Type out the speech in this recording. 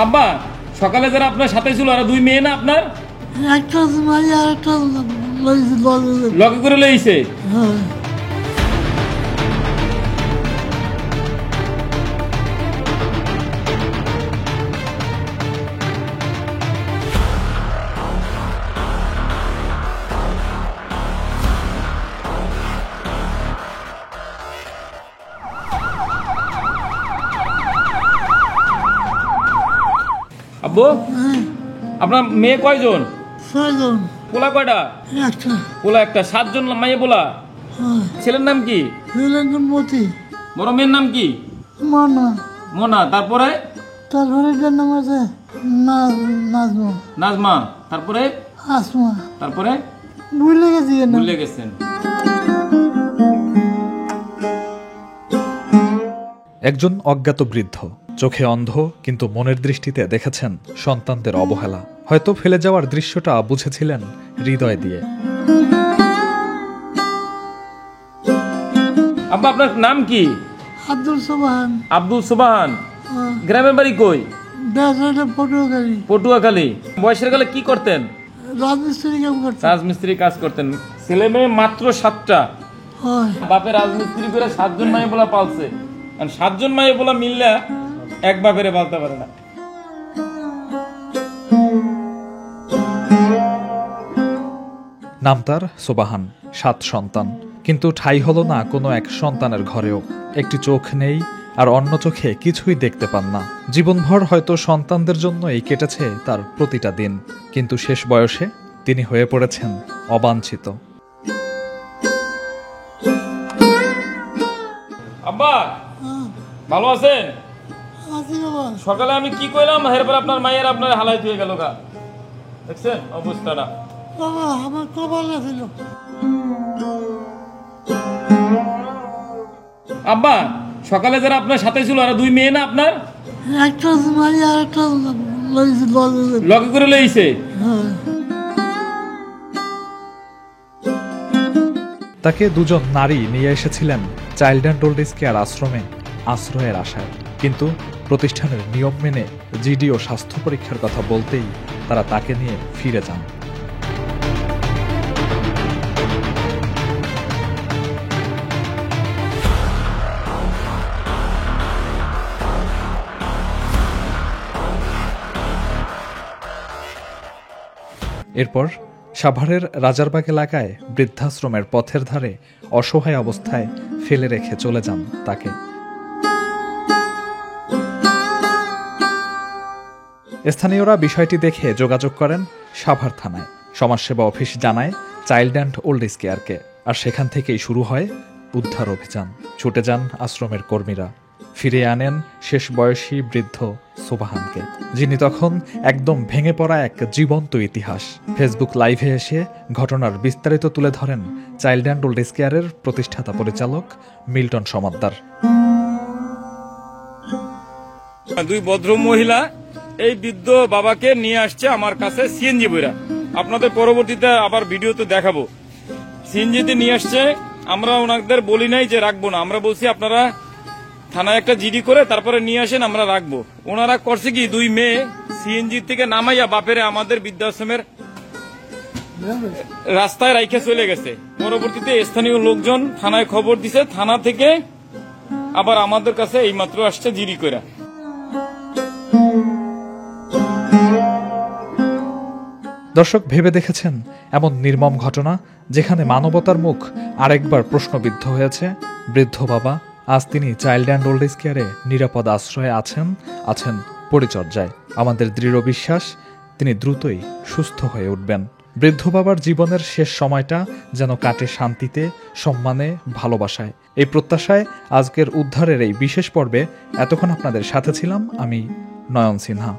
আব্বা সকালে যারা আপনার সাথে ছিল আর দুই মেয়ে না আপনার একটা মাই আর একটা লগে করে লইছে। আব্বু আপনার মেয়ে কয়জন? 6 জন। পোলা কয়টা? একটা। পোলা একটা। 7 জন মাইয়ে পোলা। ছেলের নাম কি? ছেলের নাম মতি। বড় মেয়ের নাম কি? মনা। মোনা। তারপরে এটার নাম আছে নাজমা। নাজমা। তারপরে আসমা। তারপরে ভুলে গেছি। ভুলে গেছেন। একজন অজ্ঞাত বৃদ্ধ, চোখে অন্ধ কিন্তু মনের দৃষ্টিতে দেখেছেন সন্তানদের অবহেলা। হয়তো ফেলে যাওয়ার দৃশ্যটা বুঝেছিলেন হৃদয় দিয়ে। আব্বা আপনার নাম কি? আব্দুল সুবহান। আব্দুল সুবহান। গ্রামের বাড়ি কই? পটুয়াখালী। পটুয়াখালী। বয়সের কালে কি করতেন? রাজমিস্ত্রি কাজ করতেন। রাজমিস্ত্রি কাজ করতেন। ছেলে মেয়ে মাত্র 7টা। বাপে রাজমিস্ত্রি করে 7 জন মাইয়ে বলা পালছে। আর 7 জন মাইয়ে বলা মিললে এক বাপেরে পালতে পারে না। নাম তার সুবহান। 7 সন্তান, কিন্তু ঠাঁই হলো না কোনো এক সন্তানের ঘরেও। একটি চোখ নেই, আর অন্য চোখে কিছুই দেখতে পান না। জীবনভর হয়তো সন্তানদের জন্যই কেটেছে তার প্রতিটা দিন, কিন্তু শেষ বয়সে তিনি হয়ে পড়েছেন অবাঞ্ছিত। আব্বা ভালো আছেন? সকালে আমি কি কইলাম, এরপর আপনার মায়ের আপনার হালাই হয়ে গেল গা। দেখছেন অবস্থাটা? বাবা আমার কপালে ছিল। আব্বা সকালে যারা আপনার সাথে ছিল আর দুই মেয়ে না আপনার একটা মাই আর একটা লগে করে লইছে। তাকে 2 জন নারী নিয়ে এসেছিলেন child and old age care আশ্রমে আশ্রয়ের আশায়, কিন্তু প্রতিষ্ঠানের নিয়ম মেনে জিডি ও স্বাস্থ্য পরীক্ষার কথা বলতেই তারা তাকে নিয়ে ফিরে যান। এরপর সাভারের রাজারবাগ এলাকায় বৃদ্ধাশ্রমের পথের ধারে অসহায় অবস্থায় ফেলে রেখে চলে যান তাকে। স্থানীয়রা বিষয়টি দেখে যোগাযোগ করেন সাভার থানায়। সমাজসেবা অফিস জানায় চাইল্ড অ্যান্ড ওল্ড এজ কেয়ারকে, আর সেখান থেকেই শুরু হয় উদ্ধার অভিযান। ছুটে যান আশ্রমের কর্মীরা, ফিরে আনেন শেষ বয়সী বৃদ্ধ সুবহানকে, যিনি তখন একদম ভেঙে পড়া এক জীবন্ত ইতিহাস। ফেসবুক লাইভে এসে ঘটনার বিস্তারিত তুলে ধরেন চাইল্ড অ্যান্ড ওল্ড এজ কেয়ারের প্রতিষ্ঠাতা পরিচালক মিল্টন সমাদ্দার। 2 ভদ্র মহিলা এই বৃদ্ধ বাবাকে নিয়ে আসছে আমার কাছে সিএনজি বইরা। আপনাদের পরবর্তীতে আবার ভিডিওতে দেখাবো। সিএনজিতে নিয়ে আসছে। আমরা ওনাদের বলি নাই যে রাখবো না, আমরা বলছি আপনারা থানায় একটা জিডি করে তারপরে নিয়ে আসেন, আমরা রাখবো। ওনারা করছে কি, 2 মেয়ে সিএনজি থেকে নামাইয়া বাপেরে আমাদের বৃদ্ধাশ্রমের রাস্তায় রাইখে চলে গেছে। পরবর্তীতে স্থানীয় লোকজন থানায় খবর দিছে, থানা থেকে আবার আমাদের কাছে এইমাত্র আসছে জিডি করে। দর্শক ভেবে দেখেছেন এমন নির্মম ঘটনা, যেখানে মানবতার মুখ আরেকবার প্রশ্নবিদ্ধ হয়েছে? বৃদ্ধ বাবা আজ তিনি চাইল্ড অ্যান্ড ওল্ড এজ কেয়ারে নিরাপদ আশ্রয়ে আছেন পরিচর্যায়। আমাদের দৃঢ় বিশ্বাস তিনি দ্রুতই সুস্থ হয়ে উঠবেন। বৃদ্ধ বাবার জীবনের শেষ সময়টা যেন কাটে শান্তিতে, সম্মানে, ভালোবাসায়। এই প্রত্যাশায় আজকের উদ্ধারের এই বিশেষ পর্বে এতক্ষণ আপনাদের সাথে ছিলাম আমি, নয়ন সিনহা।